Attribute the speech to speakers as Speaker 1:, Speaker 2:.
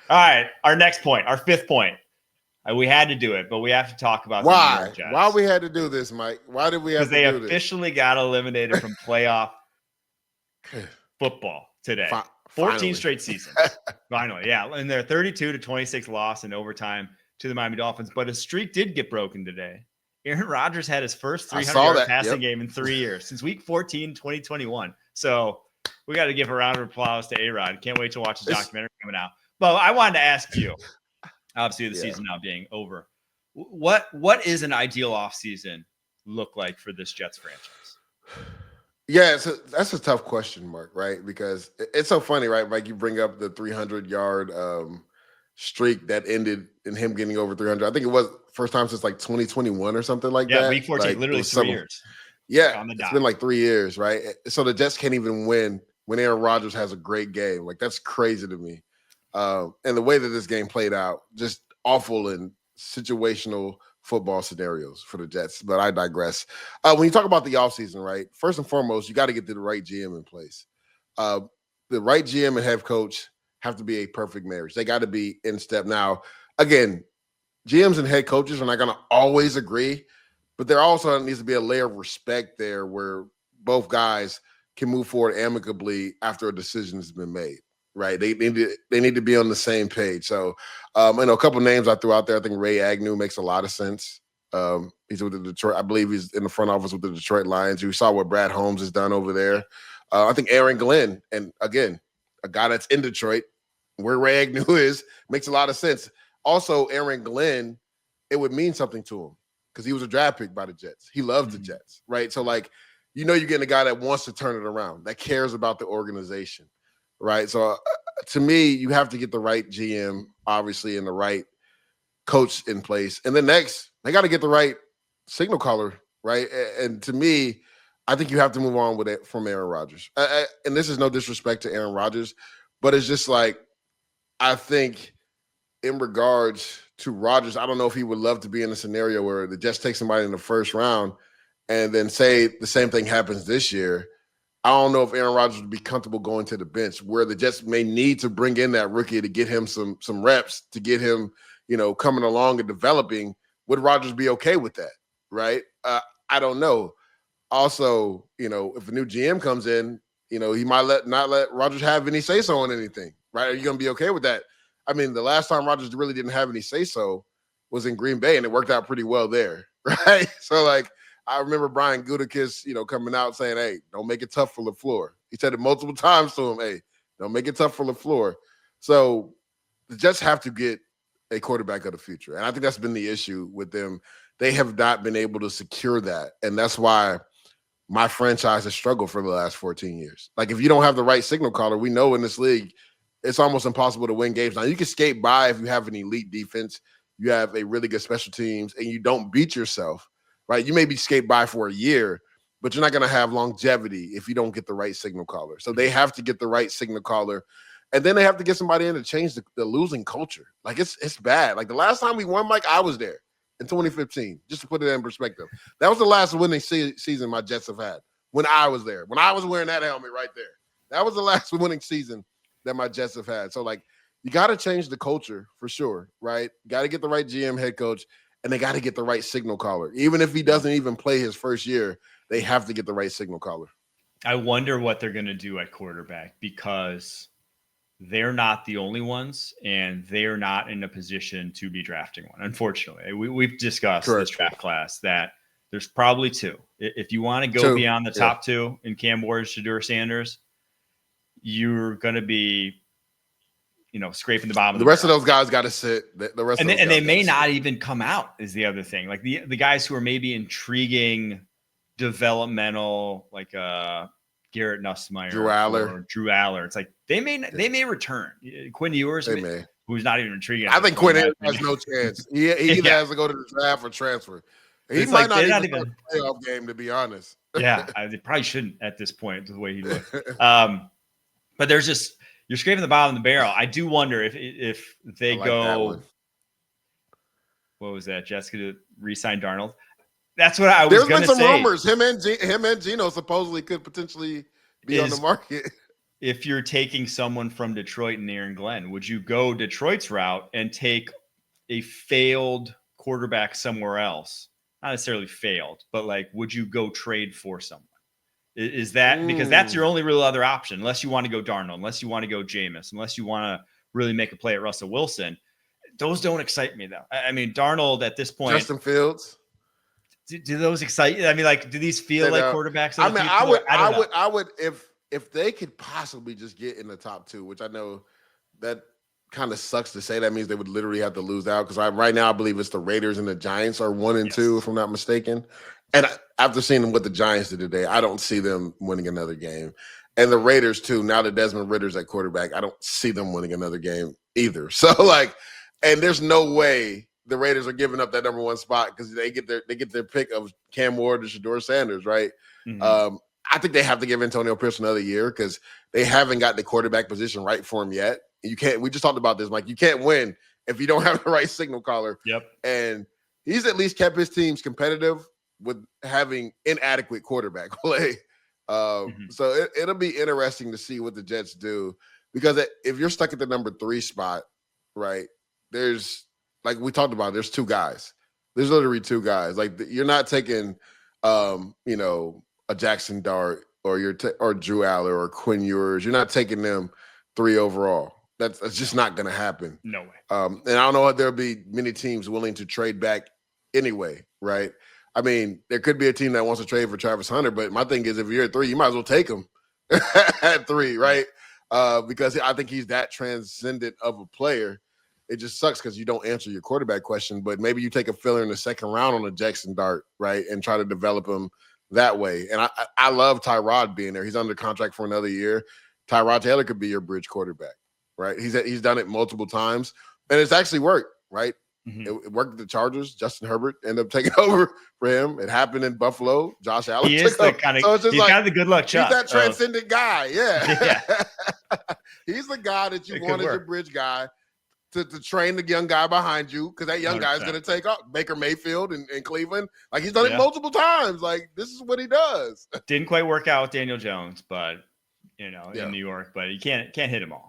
Speaker 1: All right, our next point, our fifth point. We had to do it, but we have to talk about the New York Jets.
Speaker 2: Why we had to do this, Mike? Why did we have to do this?
Speaker 1: Because they officially got eliminated from playoff football today. 14 straight seasons. Finally, yeah. And their 32-26 loss in overtime to the Miami Dolphins. But a streak did get broken today. Aaron Rodgers had his first 300-yard passing game in 3 years, since week 14, 2021. So we got to give a round of applause to A-Rod. Can't wait to watch his documentary coming out. But I wanted to ask you, obviously the season now being over, what is an ideal offseason look like for this Jets franchise?
Speaker 2: Yeah, that's a tough question, Mark, right? Because it's so funny, right? Like you bring up the 300-yard streak that ended in him getting over 300. I think it was first time since like 2021 or something like that.
Speaker 1: Yeah, week 14, like, literally 3 years.
Speaker 2: Yeah, it's been like 3 years, right? So the Jets can't even win when Aaron Rodgers has a great game. Like, that's crazy to me. And the way that this game played out, just awful and situational football scenarios for the Jets, but I digress. When you talk about the offseason, right, first and foremost, you got to get the right GM in place. The right GM and head coach have to be a perfect marriage. They got to be in step. Now, again, GMs and head coaches are not going to always agree, but there also needs to be a layer of respect there where both guys can move forward amicably after a decision has been made. Right, they need to be on the same page. So, a couple names I threw out there. I think Ray Agnew makes a lot of sense. He's with the Detroit. I believe he's in the front office with the Detroit Lions. You saw what Brad Holmes has done over there. I think Aaron Glenn, and again, a guy that's in Detroit, where Ray Agnew is, makes a lot of sense. Also, Aaron Glenn, it would mean something to him because he was a draft pick by the Jets. He loves the Jets, right? So, like, you're getting a guy that wants to turn it around, that cares about the organization. Right. So to me, you have to get the right GM, obviously, and the right coach in place. And then next, they got to get the right signal caller. Right. And to me, I think you have to move on with it from Aaron Rodgers. And this is no disrespect to Aaron Rodgers, but it's just like, I think in regards to Rodgers, I don't know if he would love to be in a scenario where the Jets take somebody in the first round and then say the same thing happens this year. I don't know if Aaron Rodgers would be comfortable going to the bench, where the Jets may need to bring in that rookie to get him some reps, to get him, coming along and developing. Would Rodgers be okay with that? Right? I don't know. Also, if a new GM comes in, he might not let Rodgers have any say-so on anything. Right? Are you going to be okay with that? I mean, the last time Rodgers really didn't have any say-so was in Green Bay, and it worked out pretty well there. Right? So, like, I remember Brian Gutekunst, coming out saying, "Hey, don't make it tough for LaFleur." He said it multiple times to him, "Hey, don't make it tough for LaFleur." So the Jets have to get a quarterback of the future. And I think that's been the issue with them. They have not been able to secure that. And that's why my franchise has struggled for the last 14 years. Like, if you don't have the right signal caller, we know in this league, it's almost impossible to win games. Now, you can skate by if you have an elite defense, you have a really good special teams, and you don't beat yourself. Right, you may be skate by for a year, but you're not going to have longevity if you don't get the right signal caller. So they have to get the right signal caller, and then they have to get somebody in to change the losing culture. Like, it's bad. Like, the last time we won, Mike, I was there in 2015. Just to put it in perspective, that was the last winning season my Jets have had. When I was there, when I was wearing that helmet right there, that was the last winning season that my Jets have had. So, like, you got to change the culture for sure. Right, got to get the right GM, head coach. And they got to get the right signal caller. Even if he doesn't even play his first year, they have to get the right signal caller.
Speaker 1: I wonder what they're going to do at quarterback, because they're not the only ones, and they're not in a position to be drafting one. Unfortunately, we've discussed this draft class that there's probably two. If you want to go beyond the top two in Cam Ward, Shedeur Sanders, you're going to be scraping the bottom.
Speaker 2: The rest of those guys got to sit. The rest,
Speaker 1: and they may not even come out. Is the other thing. Like the guys who are maybe intriguing, developmental, like Garrett Nussmeier,
Speaker 2: Drew
Speaker 1: Aller. It's like they may return. Quinn Ewers, who's not even intriguing.
Speaker 2: I think Quinn has no chance. He either has to go to the draft or transfer. He might not even start the playoff game, to be honest.
Speaker 1: Yeah, they probably shouldn't at this point, the way he looked. But there's just. You're scraping the bottom of the barrel. I do wonder if they go. What was that? Jessica to re-sign Darnold. That's what I was going to say.
Speaker 2: There's been some rumors. Him and Gino supposedly could potentially be on the market.
Speaker 1: if you're taking someone from Detroit and Aaron Glenn, would you go Detroit's route and take a failed quarterback somewhere else? Not necessarily failed, but like, would you go trade for someone? Is that because that's your only real other option, unless you want to go Darnold, unless you want to go Jameis, unless you want to really make a play at Russell Wilson. Those don't excite me, though. I mean, Darnold at this point.
Speaker 2: Justin Fields.
Speaker 1: Do those excite you? I mean, like, do these feel like quarterbacks?
Speaker 2: I mean, I would, if they could possibly just get in the top 2, which I know that kind of sucks to say. That means they would literally have to lose out, because right now I believe it's the Raiders and the Giants are 1 and 2, if I'm not mistaken. And after seeing what the Giants did today, I don't see them winning another game. And the Raiders too. Now that Desmond Ritter's at quarterback, I don't see them winning another game either. So like, and there's no way the Raiders are giving up that number 1 spot, because they get their pick of Cam Ward or Shedeur Sanders, right? Mm-hmm. I think they have to give Antonio Pierce another year, because they haven't got the quarterback position right for him yet. You can't. We just talked about this, Mike. You can't win if you don't have the right signal caller.
Speaker 1: Yep.
Speaker 2: And he's at least kept his teams competitive with having inadequate quarterback play. So it'll be interesting to see what the Jets do, because if you're stuck at the number 3 spot, right, there's, like we talked about, there's 2 guys. There's literally 2 guys. Like, you're not taking, a Jackson Dart or or Drew Aller or Quinn Ewers. You're not taking them 3 overall. That's just not going to happen.
Speaker 1: No way.
Speaker 2: And I don't know if there'll be many teams willing to trade back anyway, right? I mean, there could be a team that wants to trade for Travis Hunter, but my thing is, if you're at 3, you might as well take him at 3, right? Because I think he's that transcendent of a player. It just sucks because you don't answer your quarterback question, but maybe you take a filler in the 2nd round on a Jackson Dart, right, and try to develop him that way. And I love Tyrod being there. He's under contract for another year. Tyrod Taylor could be your bridge quarterback, right? He's done it multiple times, and it's actually worked, right? Mm-hmm. It worked at the Chargers. Justin Herbert ended up taking over for him. It happened in Buffalo. Josh Allen.
Speaker 1: He is the kind of, so he's kind of the good luck Chuck.
Speaker 2: He's that transcendent guy. Yeah. He's the guy that you want as your bridge guy to train the young guy behind you, because that young 100%. Guy is going to take off. Baker Mayfield in Cleveland. Like, he's done it multiple times. Like, this is what he does.
Speaker 1: Didn't quite work out with Daniel Jones, but, in New York. But you can't hit them all.